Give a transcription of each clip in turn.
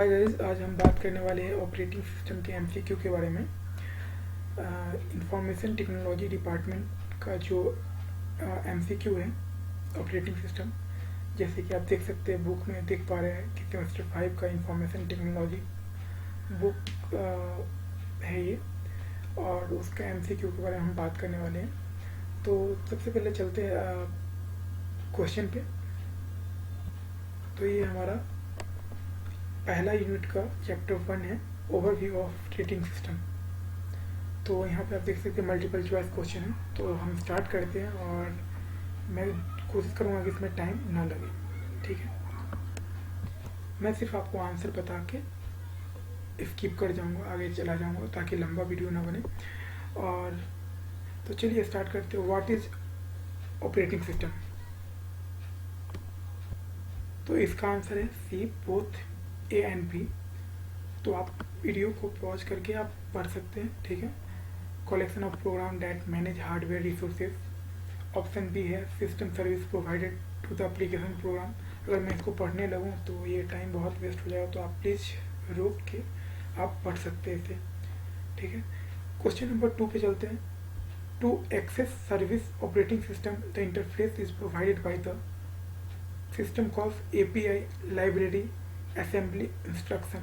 Hi guys, आज हम बात करने वाले हैं ऑपरेटिंग सिस्टम के एमसीक्यू के बारे में। इंफॉर्मेशन टेक्नोलॉजी डिपार्टमेंट का जो एमसीक्यू है ऑपरेटिंग सिस्टम, जैसे कि आप देख सकते हैं बुक में देख पा रहे हैं कि सेमेस्टर 5 का इंफॉर्मेशन टेक्नोलॉजी बुक है ये, और उसका एमसीक्यू के बारे में हम बात करने वाले हैं। तो सबसे पहले चलते हैं क्वेश्चन पे। तो ये हमारा पहला यूनिट का चैप्टर 1 है, ओवरव्यू ऑफ ऑपरेटिंग सिस्टम। तो यहाँ पे आप देख सकते हैं मल्टीपल चॉइस क्वेश्चन है। तो हम स्टार्ट करते हैं और मैं कोशिश करूँगा कि इसमें टाइम ना लगे, ठीक है। मैं सिर्फ आपको आंसर बता के स्किप कर जाऊँगा, आगे चला जाऊँगा ताकि लंबा वीडियो ना बने। और तो चलिए स्टार्ट करते हैं। What is operating system? तो इसका आंसर है सी, बोथ ए एंड बी। तो आप वीडियो को पॉज करके आप पढ़ सकते हैं, ठीक है। Collection of program that manage hardware resources. Option B है system service provided to the application program. अगर मैं इसको पढ़ने लगूँ तो ये टाइम बहुत वेस्ट हो जाएगा, तो आप प्लीज़ रोक के आप पढ़ सकते हैं इसे, ठीक है। क्वेश्चन नंबर 2 पे चलते हैं। To access service operating system the interface is provided by the system calls API, library, assembly, instruction.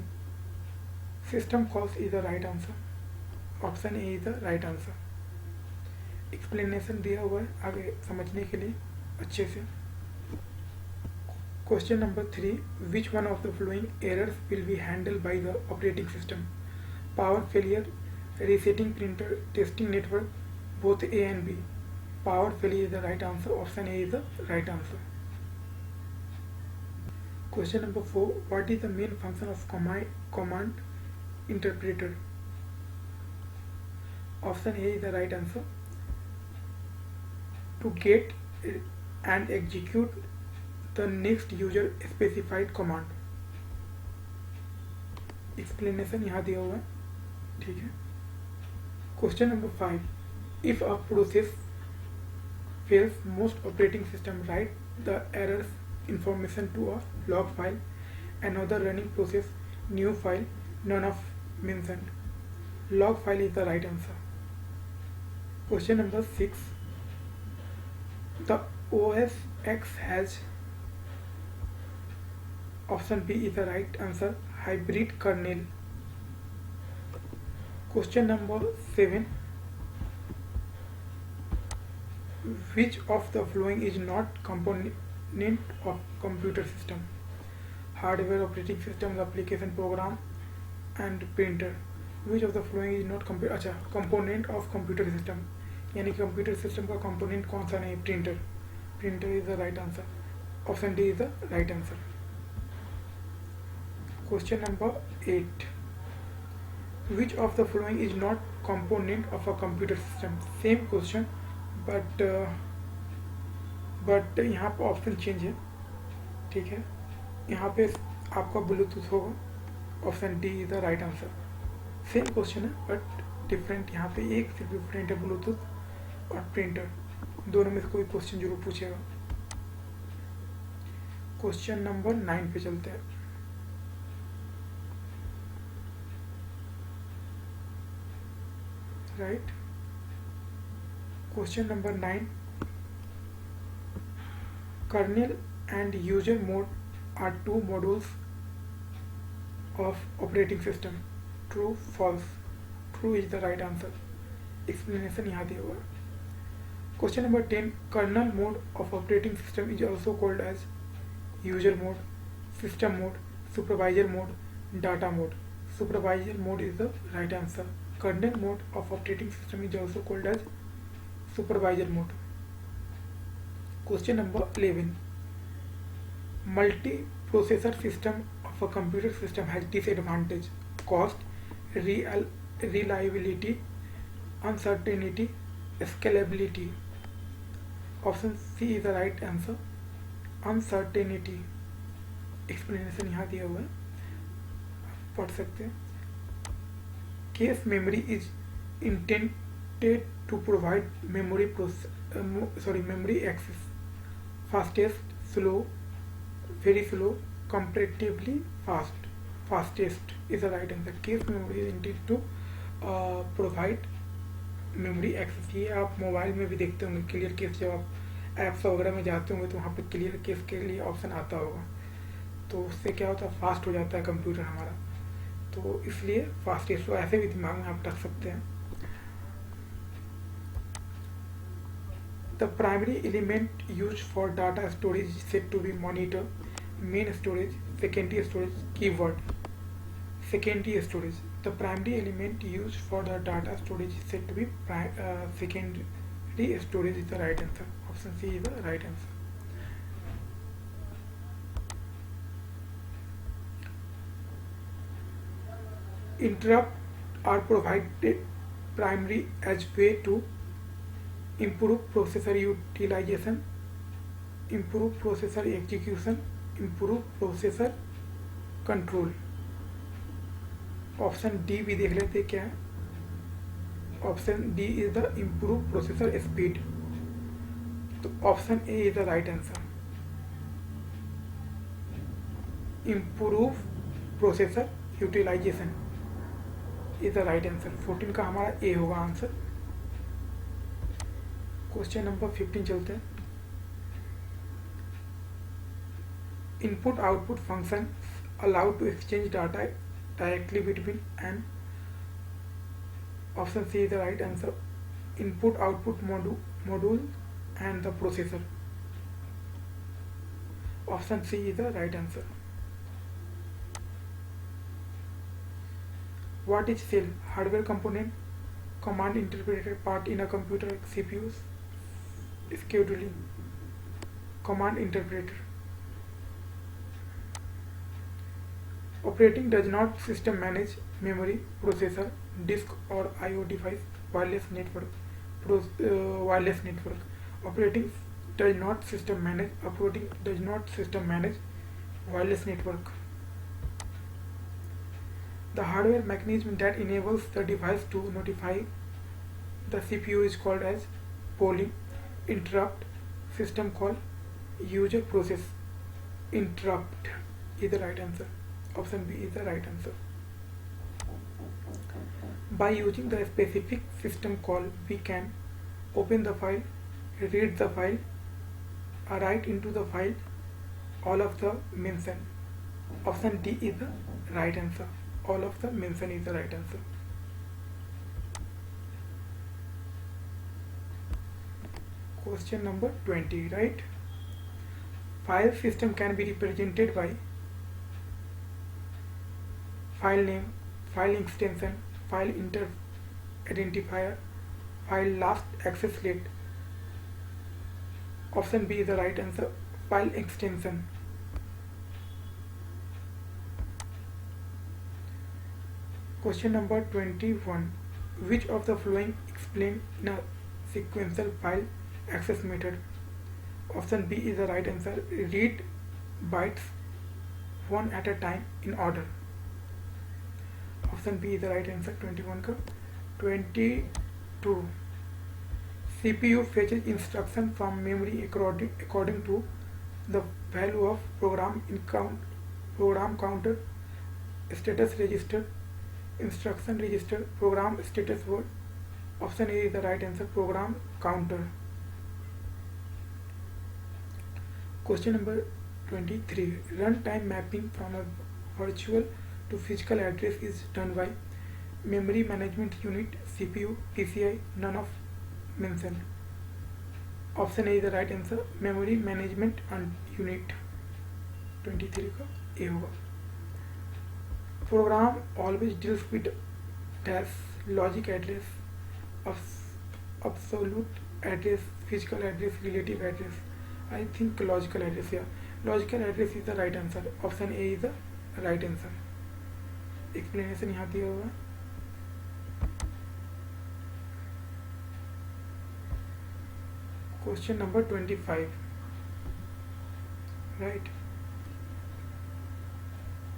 System calls is the right answer. Option A is the right answer. Explanation दिया हुआ है आगे समझने के लिए अच्छे से। Question number 3, which one of the following errors will be handled by the operating system? Power failure, resetting printer, testing network, both A and B. Power failure is the right answer. Option A is the right answer. Question number 4, what is the main function of command interpreter? Option A is the right answer. To get and execute the next user specified command. Explanation यहाँ दिया हुआ है, ठीक है। Question number 5, if a process fails, most operating system write the errors information to a log file, another running process, new file, none of mentioned. Log file is the right answer. Question number 6, the OS X has, option B is the right answer, hybrid kernel. Question number 7, which of the following is not component of computer system? Hardware, operating system, application program and printer. Which of the following is not component of computer system? यानी computer system का component कौन सा नहीं? Printer. Printer is the right answer. Option D is the right answer. Question number 8, which of the following is not component of a computer system? Same question but यहाँ पर option change है, ठीक है। यहाँ पे आपका ब्लूटूथ होगा। Option D is the right answer. Same question है बट डिफरेंट, यहाँ पे एक सिर्फ डिफरेंट है, ब्लूटूथ और प्रिंटर। दोनों में से कोई क्वेश्चन जरूर पूछेगा। क्वेश्चन नंबर 9 पे चलते हैं। Right, question number 9, kernel and user mode are two modules of operating system. True, false? True is the right answer. Explanation यहाँ दिया हुआ है। Question number 10, kernel mode of operating system is also called as user mode, system mode, supervisor mode, data mode. Supervisor mode is the right answer. Kernel mode of operating system is also called as supervisor mode. Question number 11, multi-processor system of a computer system has disadvantage: cost, reliability, uncertainty, scalability. Option C is the right answer, uncertainty. Explanation यहाँ दिया हुआ है, पढ़ सकते हैं। Cache memory is intended to provide memory access. Fastest, slow, very slow, comparatively fast. fastest is the right answer. Cache memory is intended to provide memory access. ये आप mobile में भी देखते होंगे, क्लियर केस जब आप ऐप्स वगैरह में जाते होंगे तो वहाँ पे क्लियर केस के लिए ऑप्शन आता होगा, तो उससे क्या होता है, फास्ट हो जाता है कंप्यूटर हमारा, तो इसलिए फास्टेस्ट। तो ऐसे भी दिमाग में आप रख सकते हैं। The primary element use for data storage set to be monitor, main storage, secondary storage, keyword secondary storage. The primary element used for the data storage is said to be secondary storage is the right answer. Option C is the right answer. Interrupt are provided primary as way to improve processor utilization, improve processor execution, improve processor control. Option D भी देख लेते क्या है। Option D is the improve processor speed, तो option A is the right answer. Improve processor utilization is the right answer. 14 का हमारा ए होगा answer. Question number 15 चलते हैं। Input output function allowed to exchange data directly between and option C is the right answer. Input output module and the processor. Option C is the right answer. What is cell? Hardware component, command interpreter part in a computer, CPUs, scheduling, command interpreter. Operating does not system manage memory, processor, disk or I/O device, wireless network. Operating does not system manage. Operating does not system manage wireless network. The hardware mechanism that enables the device to notify the CPU is called as polling, interrupt, system call, user process. Interrupt is the right answer. Option B is the right answer. By using the specific system call, we can open the file, read the file, write into the file all of the mentioned. Option D is the right answer. All of the mentioned is the right answer. Question number 20, right? File system can be represented by file name, file extension, file identifier, file last access date. Option B is the right answer. File extension. Question number 21. Which of the following explain in a sequential file access method? Option B is the right answer. Read bytes one at a time in order. Option B is the right answer. 21 का 22. CPU fetches instruction from memory according to the value of program counter, status register, instruction register, program status word. Option A is the right answer. Program counter. Question number 23. Runtime mapping from a virtual to physical address is done by memory management unit, CPU, PCI, none of mentioned. Option A is the right answer. Memory management unit. 23 का A होगा। Program always deals with dash, logic address, absolute address, physical address, relative address. I think logical address. Yeah, logical address is the right answer. Option A is the right answer. Explanation यहाँ दिया हुआ है। Question number 25, right?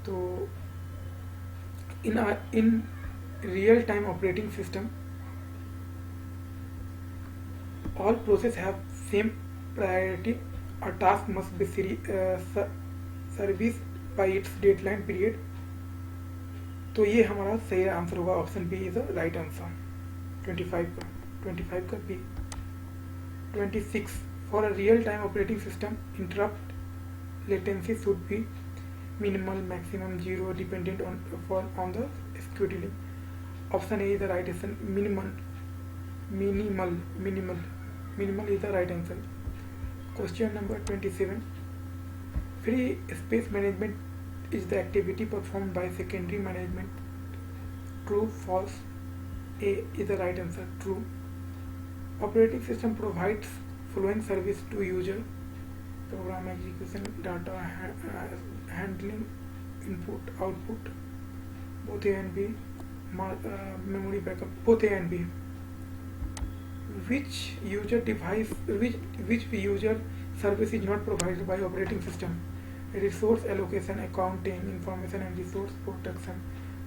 तो in real time operating system all process have same priority. A task must be serviced by its deadline period. तो ये हमारा सही answer होगा, option B is the right answer 25 का B. 26, for a real time operating system interrupt latency should be minimal, maximum, zero, dependent on the scheduling। Option A is the right answer, minimal is the right answer. Question number 27, free space management is the activity performed by secondary management, true, false? A is the right answer, true। Operating system provides following service to user: program execution, data handling, input, output, both A and B, memory backup, both A and B। Which user service is not provided by operating system? Resource allocation, accounting, information and resource protection,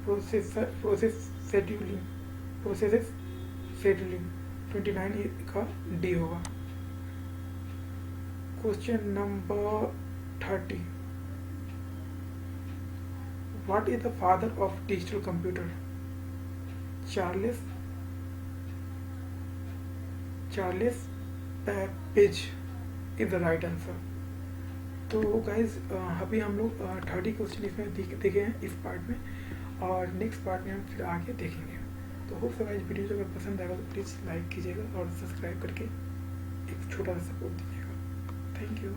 process scheduling। 29 का D होगा। Question number 30, what is the father of digital computer? Charles Babbage is the right answer. तो guys अभी हम लोग 30 question इसमें देखे हैं इस पार्ट में, और नेक्स्ट पार्ट में हम फिर आगे देखेंगे। तो होप सो गाइज वीडियो अगर पसंद आएगा तो प्लीज़ लाइक कीजिएगा और सब्सक्राइब करके एक छोटा सा सपोर्ट दीजिएगा। Thank you.